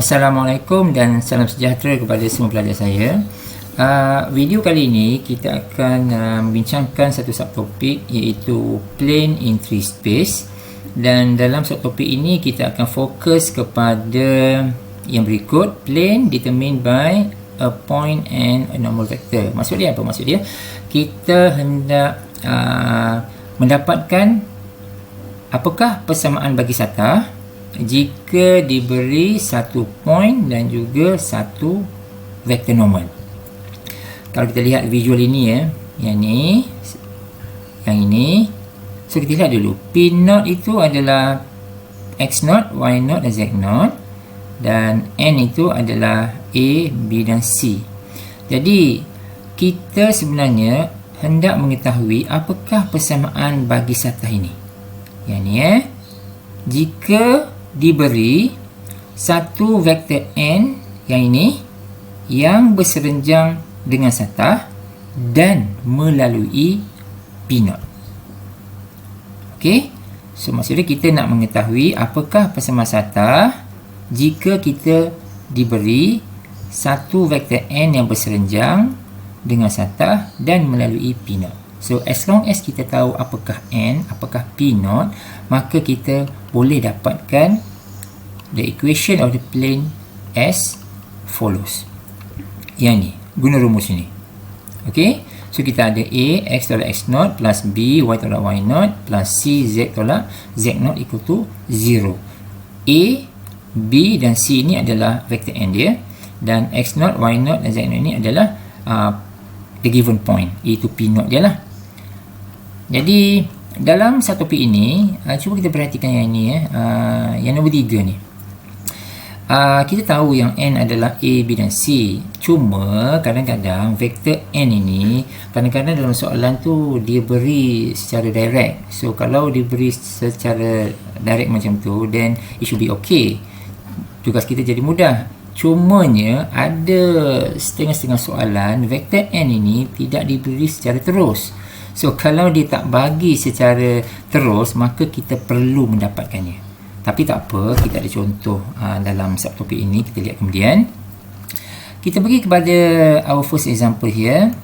Assalamualaikum dan salam sejahtera kepada semua pelajar saya. Video kali ini kita akan membincangkan satu subtopik iaitu plane in 3 space, dan dalam subtopik ini kita akan fokus kepada yang berikut: plane determined by a point and a normal vector. Maksud dia apa? Maksud dia kita hendak mendapatkan apakah persamaan bagi satah jika diberi satu point dan juga satu vektor normal. Kalau kita lihat visual ini yang ini, so kita lihat dulu. P0 itu adalah X0, Y0 dan Z0, dan N itu adalah A, B dan C. Jadi kita sebenarnya hendak mengetahui apakah persamaan bagi satah ini. Yang ni jika diberi satu vektor n yang ini yang berserenjang dengan satah dan melalui P0. Okey, so maksudnya kita nak mengetahui apakah persamaan satah jika kita diberi satu vektor n yang berserenjang dengan satah dan melalui P0. So as long as kita tahu apakah n, apakah P0, maka kita boleh dapatkan the equation of the plane as follows. Yang ni, guna rumus ini. Okey, so kita ada A, X tolak X0 plus B, Y tolak Y0 plus C, Z tolak Z0 equal to 0. A, B dan C ini adalah vektor n dia, dan X0, Y0 dan Z0 ini adalah the given point, iaitu P0 dia lah. Jadi dalam satu topik ini, cuba kita perhatikan yang ini yang nombor 3 ni. Kita tahu yang n adalah A, B dan C. Cuma kadang-kadang vektor n ini kadang-kadang dalam soalan tu dia beri secara direct. So kalau diberi secara direct macam tu, then it should be okay. Tugas kita jadi mudah. Cumanya ada setengah-setengah soalan vektor n ini tidak diberi secara terus. So kalau dia tak bagi secara terus, maka kita perlu mendapatkannya. Tapi tak apa, kita ada contoh dalam subtopik ini. Kita lihat kemudian. Kita pergi kepada our first example here.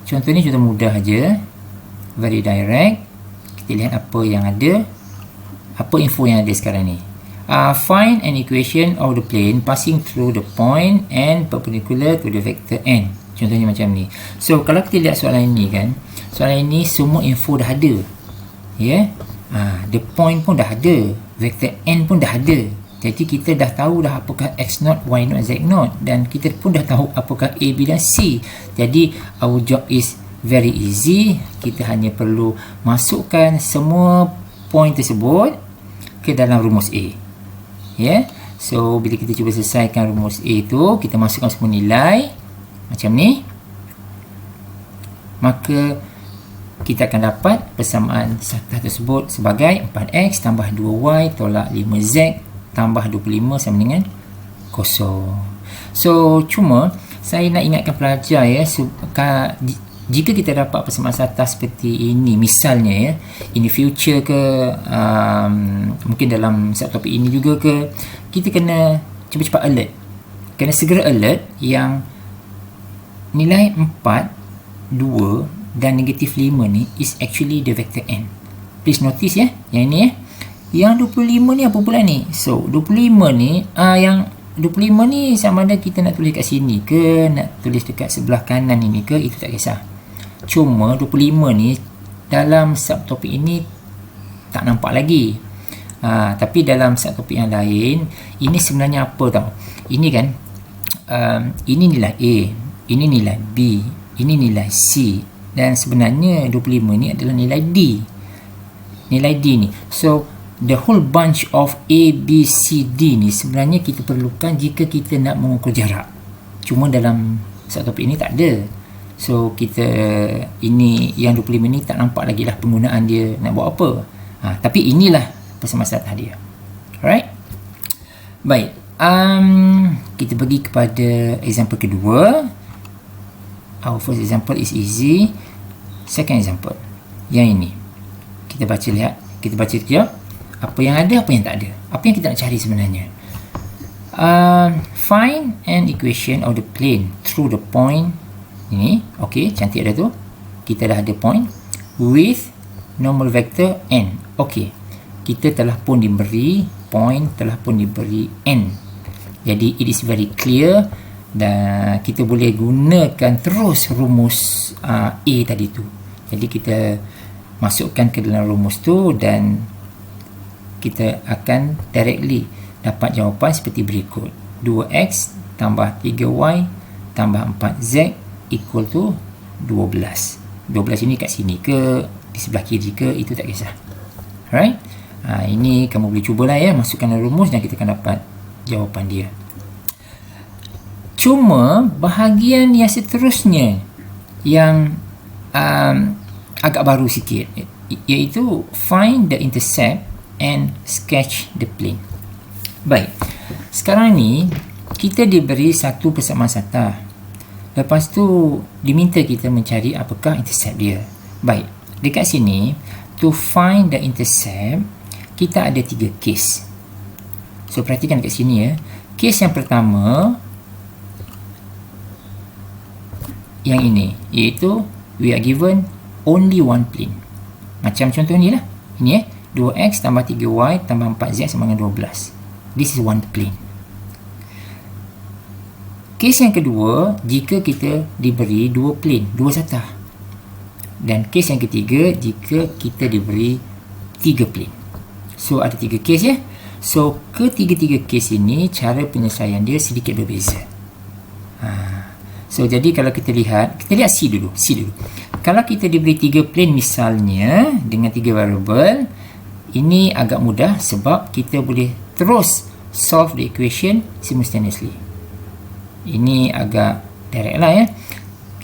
Contoh ni contoh mudah aja, very direct. Kita lihat apa yang ada, apa info yang ada sekarang ni. Find an equation of the plane passing through the point and perpendicular to the vector n. Contohnya macam ni. So kalau kita lihat soalan ini kan, soalan ini semua info dah ada. The point pun dah ada, vektor n pun dah ada. Jadi kita dah tahu dah apakah X0, Y0, Z0, dan kita pun dah tahu apakah A, B dan C. Jadi our job is very easy. Kita hanya perlu masukkan semua point tersebut ke dalam rumus A. So bila kita cuba selesaikan rumus A tu, kita masukkan semua nilai macam ni, maka kita akan dapat persamaan satah tersebut sebagai 4x tambah 2y tolak 5z tambah 25 sama dengan 0. So cuma saya nak ingatkan pelajar jika kita dapat persamaan satah seperti ini, misalnya in the future ke, mungkin dalam subtopik ini juga ke, kita kena cepat-cepat alert, kena segera alert yang nilai 4, 2 dan negatif 5 ni is actually the vector n. Please notice yang ini yang 25 ni apa pula ni? So 25 ni yang 25 ni sama ada kita nak tulis kat sini ke, nak tulis dekat sebelah kanan ini ke, itu tak kisah. Cuma 25 ni dalam subtopik ini tak nampak lagi. Tapi dalam subtopik yang lain, ini sebenarnya apa tau? Ini kan ini nilai A, ini nilai B, ini nilai C, dan sebenarnya 25 ni adalah nilai D. Nilai D ni. So the whole bunch of A, B, C, D ni sebenarnya kita perlukan jika kita nak mengukur jarak. Cuma dalam subtopik ini tak ada. So kita ini yang 25 ni tak nampak lagi lah penggunaan dia nak buat apa. Tapi inilah persamaan satah dia. Alright. Baik. Kita pergi kepada example kedua. Our first example is easy. Second example, yang ini kita baca, lihat, kita baca sekejap apa yang ada, apa yang tak ada, apa yang kita nak cari sebenarnya. Find an equation of the plane through the point ini. Okey, cantik dah tu. Kita dah ada point with normal vector n. Okey, kita telah pun diberi point, telah pun diberi n. Jadi it is very clear dan kita boleh gunakan terus rumus A tadi tu. Jadi kita masukkan ke dalam rumus tu dan kita akan directly dapat jawapan seperti berikut. 2x tambah 3y tambah 4z equal to 12. 12 ini kat sini ke, di sebelah kiri ke, itu tak kisah. Alright. Ini kamu boleh cubalah ya, masukkan dalam rumus dan kita akan dapat jawapan dia. Cuma bahagian yang seterusnya yang agak baru sikit, iaitu find the intercept and sketch the plane. Baik, sekarang ni kita diberi satu persamaan satah. Lepas tu diminta kita mencari apakah intercept dia. Baik, dekat sini to find the intercept kita ada 3 case. So perhatikan dekat sini ya. Case yang pertama yang ini, iaitu we are given only one plane. Macam contoh ni lah. Ini 2x tambah 3y tambah 4z sama dengan 12. This is one plane. Kes yang kedua, jika kita diberi dua plane, dua satah. Dan kes yang ketiga, jika kita diberi 3 plane. So ada 3 kes ya. So ketiga-tiga kes ini cara penyelesaian dia sedikit berbeza. So jadi kalau kita lihat C dulu. Kalau kita diberi 3 plane misalnya dengan 3 variable, ini agak mudah sebab kita boleh terus solve the equation simultaneously. Ini agak direct lah ya.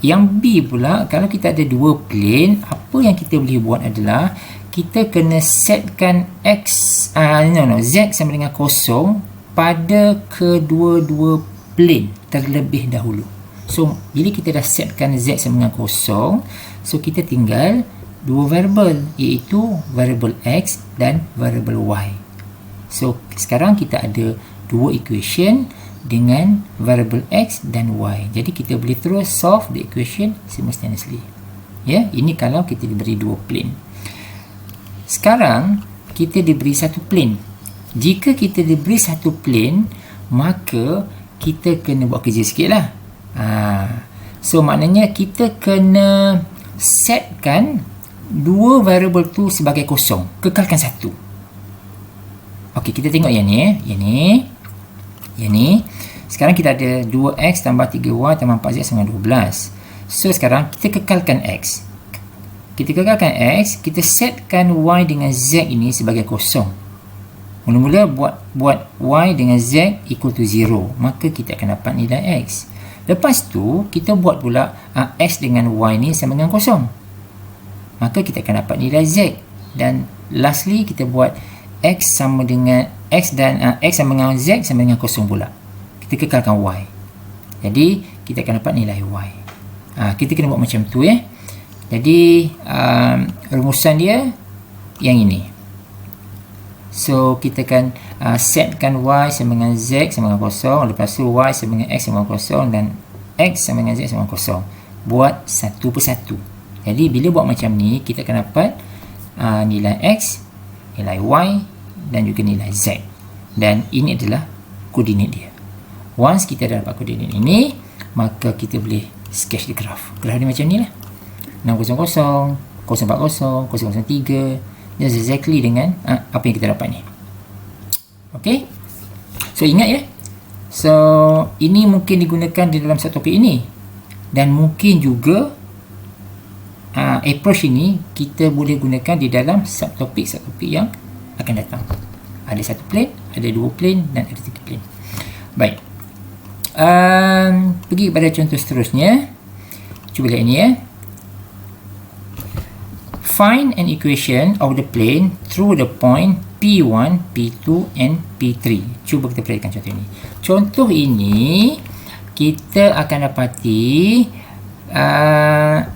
Yang B pula, kalau kita ada 2 plane, apa yang kita boleh buat adalah kita kena setkan Z sama dengan 0 pada kedua-dua plane terlebih dahulu. So, bila kita dah setkan Z sama dengan 0, so kita tinggal 2 variable, iaitu variable X dan variable Y. So, sekarang kita ada 2 equation dengan variable X dan Y. Jadi, kita boleh terus solve the equation simultaneously. Ya, ini kalau kita diberi 2 plane. Sekarang, kita diberi 1 plane. Jika kita diberi 1 plane, maka kita kena buat kerja sikit lah. So, maknanya kita kena setkan 2 variable tu sebagai kosong. Kekalkan 1. Okey, kita tengok yang ni. Yang ni. Sekarang kita ada 2x tambah 3y tambah 4z sama 12. So, sekarang kita kekalkan x. Kita kekalkan x, kita setkan y dengan z ini sebagai kosong. Mula-mula buat y dengan z equal to 0. Maka kita akan dapat nilai x. Lepas tu, kita buat pula x dengan y ni sama dengan kosong. Maka kita akan dapat nilai z. Dan lastly, kita buat x sama dengan x dan x sama dengan z sama dengan kosong pula. Kita kekalkan y. Jadi, kita akan dapat nilai y. Kita kena buat macam tu ya. Jadi, rumusan dia yang ini. So, kita akan setkan y sama dengan z sama dengan kosong. Lepas tu, y sama dengan x sama dengan kosong. Dan x sama dengan z sama dengan kosong. Buat satu persatu. Jadi, bila buat macam ni, kita akan dapat nilai x, nilai y dan juga nilai z. Dan ini adalah koordinat dia. Once kita dah dapat koordinat ini, maka kita boleh sketch the graph. Graph dia macam ni lah. 600, 040, 003. Just exactly dengan apa yang kita dapat ni. Okay. So, ingat ya. So, ini mungkin digunakan di dalam satu topik ini. Dan mungkin juga approach ini kita boleh gunakan di dalam subtopik yang akan datang. Ada 1 plane, ada 2 plane dan ada 3 plane. Baik. Pergi kepada contoh seterusnya. Cuba lihat ini ya. Find an equation of the plane through the point P1, P2 and P3. Cuba kita perhatikan contoh ini. Contoh ini kita akan dapati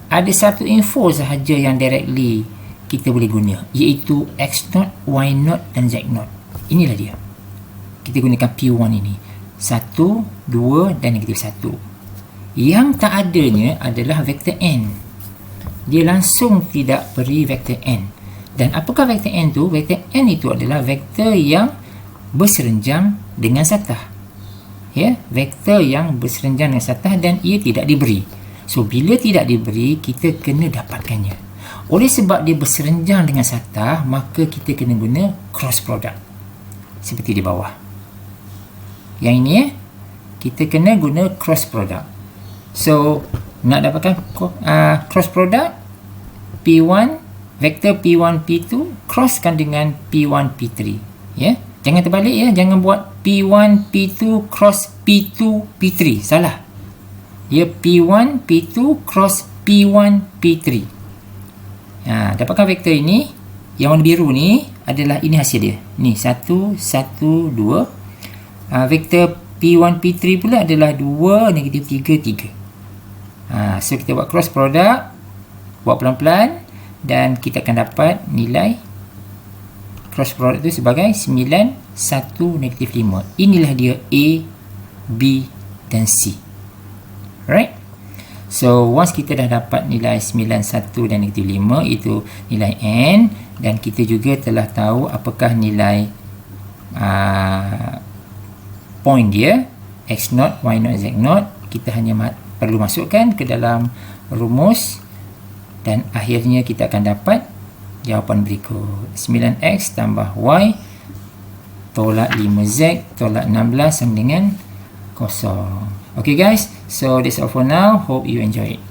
ada satu info sahaja yang directly kita boleh guna, iaitu X0, Y0 dan Z0. Inilah dia. Kita gunakan P1 ini. 1, 2 dan negatif 1. Yang tak adanya adalah vektor n. Dia langsung tidak beri vektor n. Dan apakah vektor n tu? Vektor n itu adalah vektor yang berserenjang dengan satah. Ya, vektor yang berserenjang dengan satah dan ia tidak diberi. So, bila tidak diberi, kita kena dapatkannya. Oleh sebab dia berserenjang dengan satah, maka kita kena guna cross product. Seperti di bawah. Yang ini kita kena guna cross product. So, nak dapatkan cross product, P1, vektor P1, P2, crosskan dengan P1, P3. Ya. Jangan terbalik ya, jangan buat P1, P2 cross P2, P3. Salah. Dia P1, P2 cross P1, P3. Dapatkan vektor ini. Yang warna biru ni adalah ini hasil dia. Ni 1, 1, 2. Vektor P1, P3 pula adalah 2, negatif 3, 3. So kita buat cross product. Buat pelan-pelan. Dan kita akan dapat nilai cross product itu sebagai 9, 1, negatif 5. Inilah dia A, B dan C. Right? So, once kita dah dapat nilai 9, 1 dan negatif 5, itu nilai N. Dan kita juga telah tahu apakah nilai point dia, X0, Y0, Z0. Kita hanya perlu masukkan ke dalam rumus. Dan akhirnya kita akan dapat jawapan berikut. 9X tambah Y tolak 5Z tolak 16 sama dengan 0. Okay guys, so that's all for now. Hope you enjoy it.